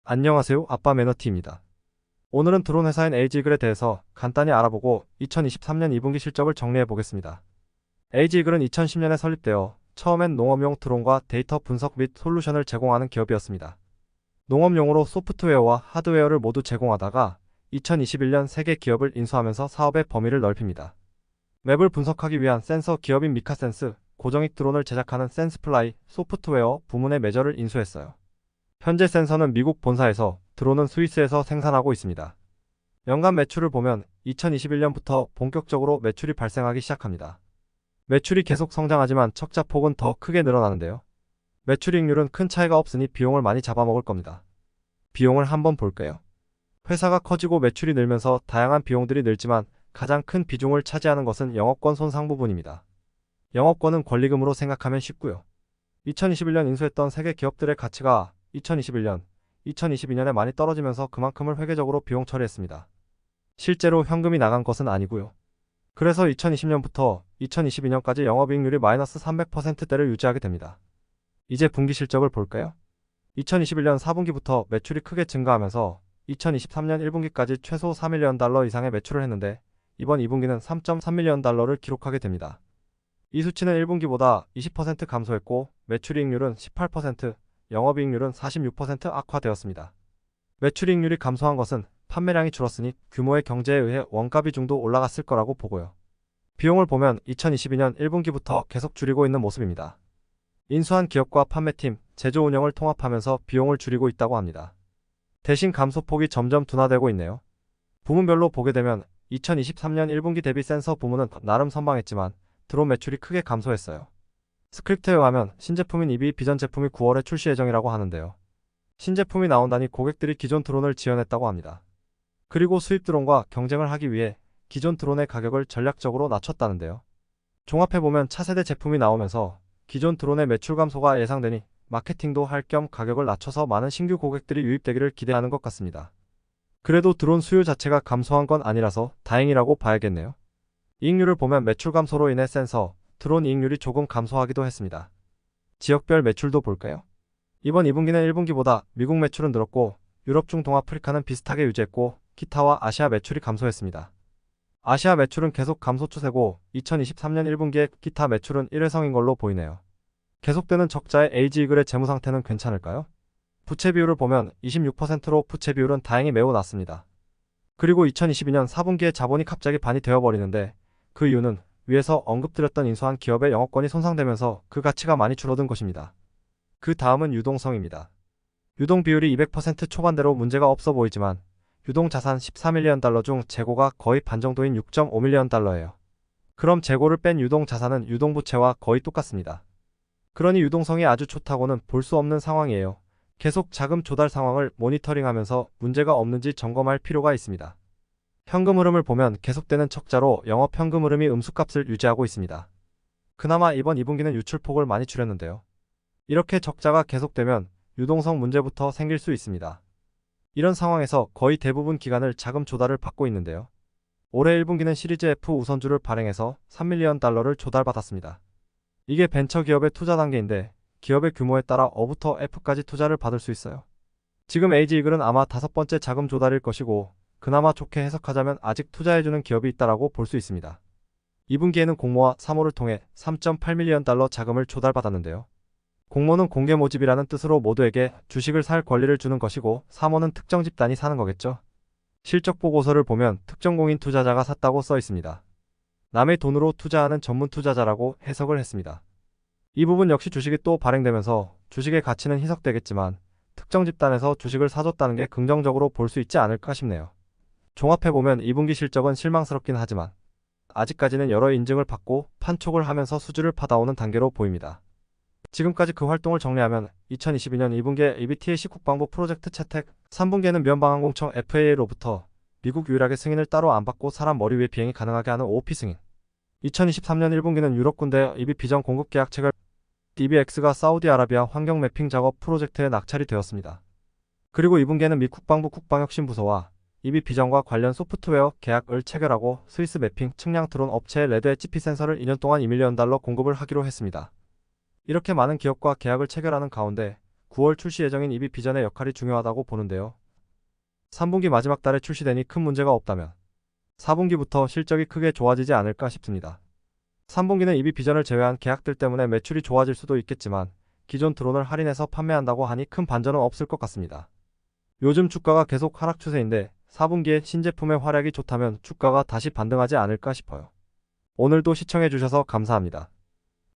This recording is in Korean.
안녕하세요. 아빠 매너티입니다. 오늘은 드론 회사인 에이지이글에 대해서 간단히 알아보고 2023년 2분기 실적을 정리해 보겠습니다. 에이지이글은 2010년에 설립되어 처음엔 농업용 드론과 데이터 분석 및 솔루션을 제공하는 기업이었습니다. 농업용으로 소프트웨어와 하드웨어를 모두 제공하다가 2021년 세계 기업을 인수하면서 사업의 범위를 넓힙니다. 맵을 분석하기 위한 센서 기업인 미카센스, 고정익 드론을 제작하는 센스플라이, 소프트웨어 부문의 매저를 인수했어요. 현재 센서는 미국 본사에서, 드론은 스위스에서 생산하고 있습니다. 연간 매출을 보면 2021년부터 본격적으로 매출이 발생하기 시작합니다. 매출이 계속 성장하지만 적자폭은 더 크게 늘어나는데요. 매출이익률은 큰 차이가 없으니 비용을 많이 잡아먹을 겁니다. 비용을 한번 볼까요? 회사가 커지고 매출이 늘면서 다양한 비용들이 늘지만 가장 큰 비중을 차지하는 것은 영업권 손상 부분입니다. 영업권은 권리금으로 생각하면 쉽고요. 2021년 인수했던 세계 기업들의 가치가 2021년, 2022년에 많이 떨어지면서 그만큼을 회계적으로 비용 처리했습니다. 실제로 현금이 나간 것은 아니고요. 그래서 2020년부터 2022년까지 영업이익률이 마이너스 300%대를 유지하게 됩니다. 이제 분기 실적을 볼까요? 2021년 4분기부터 매출이 크게 증가하면서 2023년 1분기까지 최소 4밀리언 달러 이상의 매출을 했는데 이번 2분기는 3.3밀리언 달러를 기록하게 됩니다. 이 수치는 1분기보다 20% 감소했고 매출이익률은 18%, 영업이익률은 46% 악화되었습니다. 매출이익률이 감소한 것은 판매량이 줄었으니 규모의 경제에 의해 원가 비중도 올라갔을 거라고 보고요. 비용을 보면 2022년 1분기부터 계속 줄이고 있는 모습입니다. 인수한 기업과 판매팀, 제조 운영을 통합하면서 비용을 줄이고 있다고 합니다. 대신 감소폭이 점점 둔화되고 있네요. 부문별로 보게 되면 2023년 1분기 대비 센서 부문은 나름 선방했지만 드론 매출이 크게 감소했어요. 스크립트에 의하면 신제품인 EV 비전 제품이 9월에 출시 예정이라고 하는데요. 신제품이 나온다니 고객들이 기존 드론을 지원했다고 합니다. 그리고 수입 드론과 경쟁을 하기 위해 기존 드론의 가격을 전략적으로 낮췄다는데요. 종합해보면 차세대 제품이 나오면서 기존 드론의 매출 감소가 예상되니 마케팅도 할 겸 가격을 낮춰서 많은 신규 고객들이 유입되기를 기대하는 것 같습니다. 그래도 드론 수요 자체가 감소한 건 아니라서 다행이라고 봐야겠네요. 이익률을 보면 매출 감소로 인해 센서, 드론 이익률이 조금 감소하기도 했습니다. 지역별 매출도 볼까요? 이번 2분기는 1분기보다 미국 매출은 늘었고 유럽 중 동아프리카는 비슷하게 유지했고 기타와 아시아 매출이 감소했습니다. 아시아 매출은 계속 감소 추세고 2023년 1분기에 기타 매출은 일회성인 걸로 보이네요. 계속되는 적자의 에이지이글의 재무 상태는 괜찮을까요? 부채 비율을 보면 26%로 부채 비율은 다행히 매우 낮습니다. 그리고 2022년 4분기에 자본이 갑자기 반이 되어버리는데 그 이유는 위에서 언급드렸던 인수한 기업의 영업권이 손상되면서 그 가치가 많이 줄어든 것입니다. 그 다음은 유동성입니다. 유동 비율이 200% 초반대로 문제가 없어 보이지만 유동 자산 14밀리언 달러 중 재고가 거의 반 정도인 6.5밀리언 달러예요. 그럼 재고를 뺀 유동 자산은 유동 부채와 거의 똑같습니다. 그러니 유동성이 아주 좋다고는 볼 수 없는 상황이에요. 계속 자금 조달 상황을 모니터링하면서 문제가 없는지 점검할 필요가 있습니다. 현금 흐름을 보면 계속되는 적자로 영업 현금 흐름이 음수값을 유지하고 있습니다. 그나마 이번 2분기는 유출폭을 많이 줄였는데요. 이렇게 적자가 계속되면 유동성 문제부터 생길 수 있습니다. 이런 상황에서 거의 대부분 기관을 자금 조달을 받고 있는데요. 올해 1분기는 시리즈 F 우선주를 발행해서 3밀리언 달러를 조달받았습니다. 이게 벤처기업의 투자 단계인데 기업의 규모에 따라 O부터 F까지 투자를 받을 수 있어요. 지금 에이지이글은 아마 5번째 자금 조달일 것이고 그나마 좋게 해석하자면 아직 투자해주는 기업이 있다라고 볼 수 있습니다. 2분기에는 공모와 3호를 통해 3.8밀리언 달러 자금을 조달받았는데요. 공모는 공개 모집이라는 뜻으로 모두에게 주식을 살 권리를 주는 것이고 3호는 특정 집단이 사는 거겠죠. 실적 보고서를 보면 특정 공인 투자자가 샀다고 써 있습니다. 남의 돈으로 투자하는 전문 투자자라고 해석을 했습니다. 이 부분 역시 주식이 또 발행되면서 주식의 가치는 희석되겠지만 특정 집단에서 주식을 사줬다는 게 긍정적으로 볼 수 있지 않을까 싶네요. 종합해보면 2분기 실적은 실망스럽긴 하지만 아직까지는 여러 인증을 받고 판촉을 하면서 수주를 받아오는 단계로 보입니다. 지금까지 그 활동을 정리하면 2022년 2분기에 EBTA 국방부 프로젝트 채택, 3분기에는 미연방항공청 FAA로부터 미국 유일하게 승인을 따로 안 받고 사람 머리 위에 비행이 가능하게 하는 OP 승인, 2023년 1분기는 유럽 군대 EB 비전 공급 계약 체결, DBX가 사우디아라비아 환경 매핑 작업 프로젝트에 낙찰이 되었습니다. 그리고 2분기에는 미 국방부 국방혁신부서와 EB 비전과 관련 소프트웨어 계약을 체결하고 스위스 매핑 측량 드론 업체에 레드 HP 센서를 2년 동안 2밀리언 달러 공급을 하기로 했습니다. 이렇게 많은 기업과 계약을 체결하는 가운데 9월 출시 예정인 EV 비전의 역할이 중요하다고 보는데요. 3분기 마지막 달에 출시되니 큰 문제가 없다면 4분기부터 실적이 크게 좋아지지 않을까 싶습니다. 3분기는 EV 비전을 제외한 계약들 때문에 매출이 좋아질 수도 있겠지만 기존 드론을 할인해서 판매한다고 하니 큰 반전은 없을 것 같습니다. 요즘 주가가 계속 하락 추세인데 4분기에 신제품의 활약이 좋다면 주가가 다시 반등하지 않을까 싶어요. 오늘도 시청해주셔서 감사합니다.